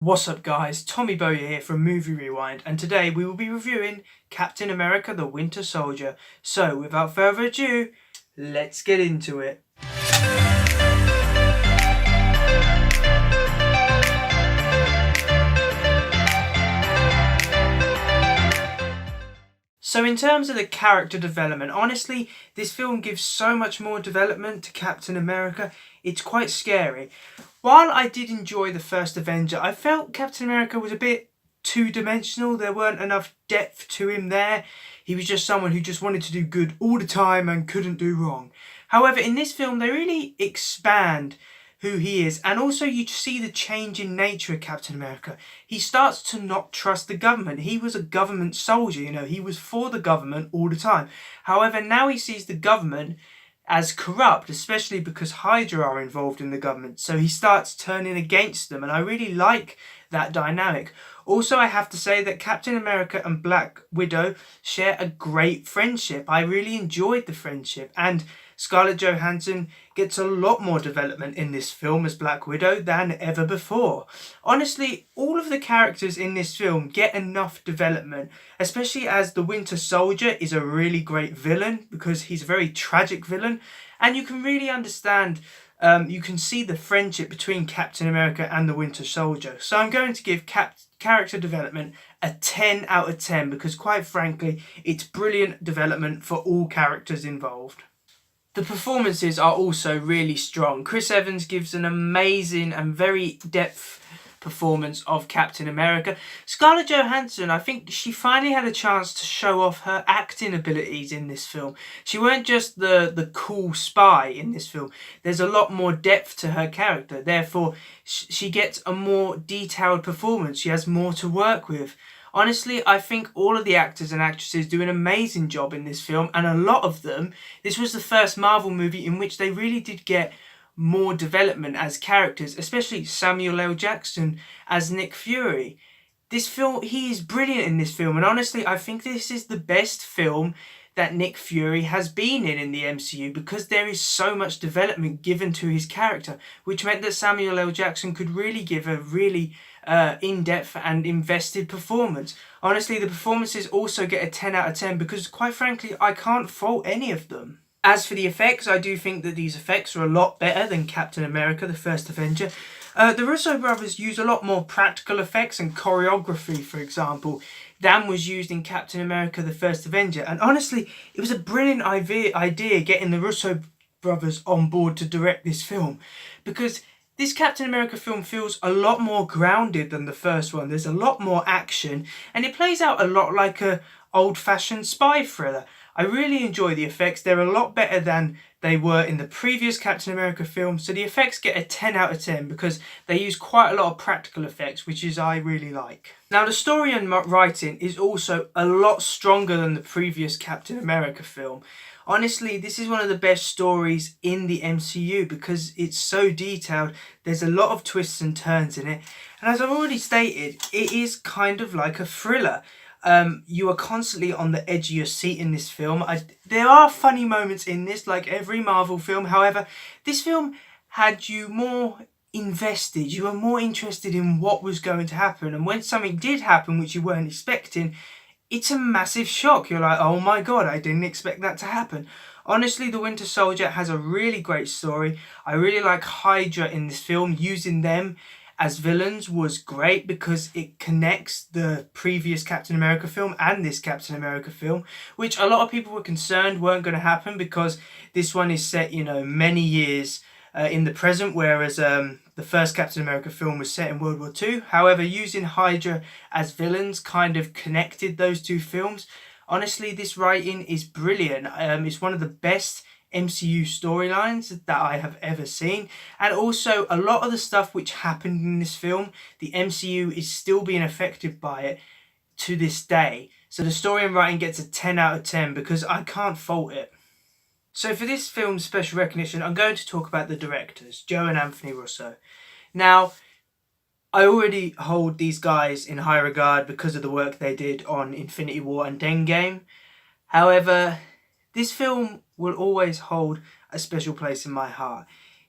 What's up guys, Tommy Bowyer here from Movie Rewind, and today we will be reviewing Captain America the Winter Soldier. So without further ado, let's get into it. So in terms of the character development, honestly, this film gives so much more development to Captain America, it's quite scary. While I did enjoy the first Avenger, I felt Captain America was a bit two-dimensional. There weren't enough depth to him there. He was just someone who just wanted to do good all the time and couldn't do wrong. However, in this film, they really expand who he is, and also you see the change in nature of Captain America. He starts to not trust the government. He was a government soldier, he was for the government all the time. However, now he sees the government as corrupt, especially because Hydra are involved in the government, so he starts turning against them, and I really like that dynamic. Also, I have to say that Captain America and Black Widow share a great friendship. I really enjoyed the friendship, and Scarlett Johansson gets a lot more development in this film as Black Widow than ever before. Honestly, all of the characters in this film get enough development, especially as the Winter Soldier is a really great villain because he's a very tragic villain, and you can really understand, you can see the friendship between Captain America and the Winter Soldier. So I'm going to give character development a 10 out of 10 because quite frankly, it's brilliant development for all characters involved. The performances are also really strong. Chris Evans gives an amazing and very depth performance of Captain America. Scarlett Johansson, I think she finally had a chance to show off her acting abilities in this film. She weren't just the cool spy in this film. There's a lot more depth to her character. Therefore, she gets a more detailed performance. She has more to work with. Honestly, I think all of the actors and actresses do an amazing job in this film, and a lot of them, this was the first Marvel movie in which they really did get more development as characters, especially Samuel L. Jackson as Nick Fury. This film, he is brilliant in this film, and honestly, I think this is the best film that Nick Fury has been in the MCU because there is so much development given to his character, which meant that Samuel L. Jackson could really give a really in-depth and invested performance. Honestly, the performances also get a 10 out of 10 because quite frankly, I can't fault any of them. As for the effects, I do think that these effects are a lot better than Captain America, the first Avenger. The Russo brothers use a lot more practical effects and choreography, for example, than was used in Captain America, the first Avenger. And honestly, it was a brilliant idea getting the Russo brothers on board to direct this film, because this Captain America film feels a lot more grounded than the first one. There's a lot more action, and it plays out a lot like a old-fashioned spy thriller. I really enjoy the effects. They're a lot better than they were in the previous Captain America film, so the effects get a 10 out of 10 because they use quite a lot of practical effects, which is I really like. Now, the story and writing is also a lot stronger than the previous Captain America film. Honestly, this is one of the best stories in the MCU because it's so detailed. There's a lot of twists and turns in it. And as I've already stated, it is kind of like a thriller. You are constantly on the edge of your seat in this film. There are funny moments in this, like every Marvel film. However, this film had you more invested. You were more interested in what was going to happen. And when something did happen, which you weren't expecting, it's a massive shock. You're like, oh my god, I didn't expect that to happen. Honestly, The Winter Soldier has a really great story. I really like Hydra in this film. Using them as villains was great because it connects the previous Captain America film and this Captain America film, which a lot of people were concerned weren't going to happen because this one is set, many years in the present, whereas the first Captain America film was set in World War II. However, using Hydra as villains kind of connected those two films. Honestly, this writing is brilliant. It's one of the best MCU storylines that I have ever seen, and also a lot of the stuff which happened in this film, the MCU is still being affected by it to this day. So the story and writing gets a 10 out of 10 because I can't fault it. So for this film's special recognition, I'm going to talk about the directors, Joe and Anthony Russo. Now, I already hold these guys in high regard because of the work they did on Infinity War and Endgame. However, this film will always hold a special place in my heart.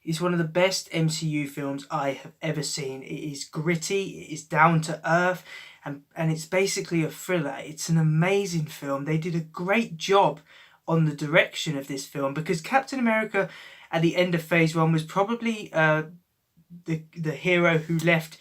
is one of the best MCU films I have ever seen. It is gritty, it is down to earth, and it's basically a thriller. It's an amazing film. They did a great job on the direction of this film, because Captain America at the end of Phase 1 was probably the hero who left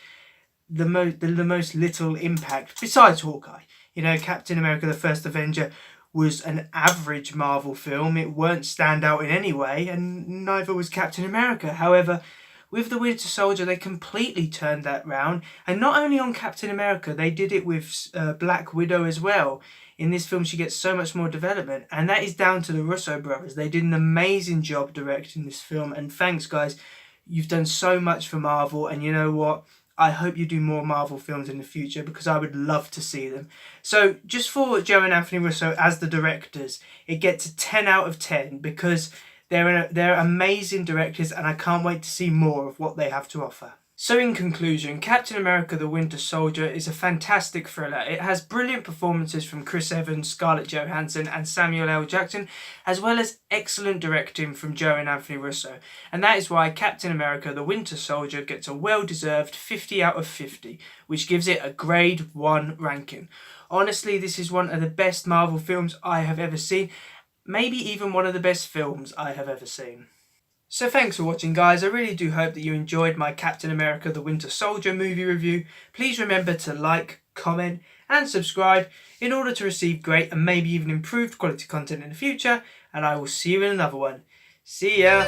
the most little impact, besides Hawkeye. You know, Captain America, the First Avenger, was an average Marvel film. It weren't stand out in any way, and neither was Captain America. However, with the Winter Soldier, they completely turned that round, and not only on Captain America, they did it with Black Widow as well. In this film, she gets so much more development, and that is down to the Russo brothers. They did an amazing job directing this film, and thanks, guys. You've done so much for Marvel, and you know what? I hope you do more Marvel films in the future, because I would love to see them. So just for Joe and Anthony Russo as the directors, it gets a 10 out of 10, because they're amazing directors, and I can't wait to see more of what they have to offer. So in conclusion, Captain America the Winter Soldier is a fantastic thriller. It has brilliant performances from Chris Evans, Scarlett Johansson and Samuel L. Jackson, as well as excellent directing from Joe and Anthony Russo. And that is why Captain America the Winter Soldier gets a well-deserved 50 out of 50, which gives it a grade 1 ranking. Honestly, this is one of the best Marvel films I have ever seen, maybe even one of the best films I have ever seen. So thanks for watching, guys. I really do hope that you enjoyed my Captain America the Winter Soldier movie review. Please remember to like, comment and subscribe in order to receive great and maybe even improved quality content in the future, and I will see you in another one. See ya!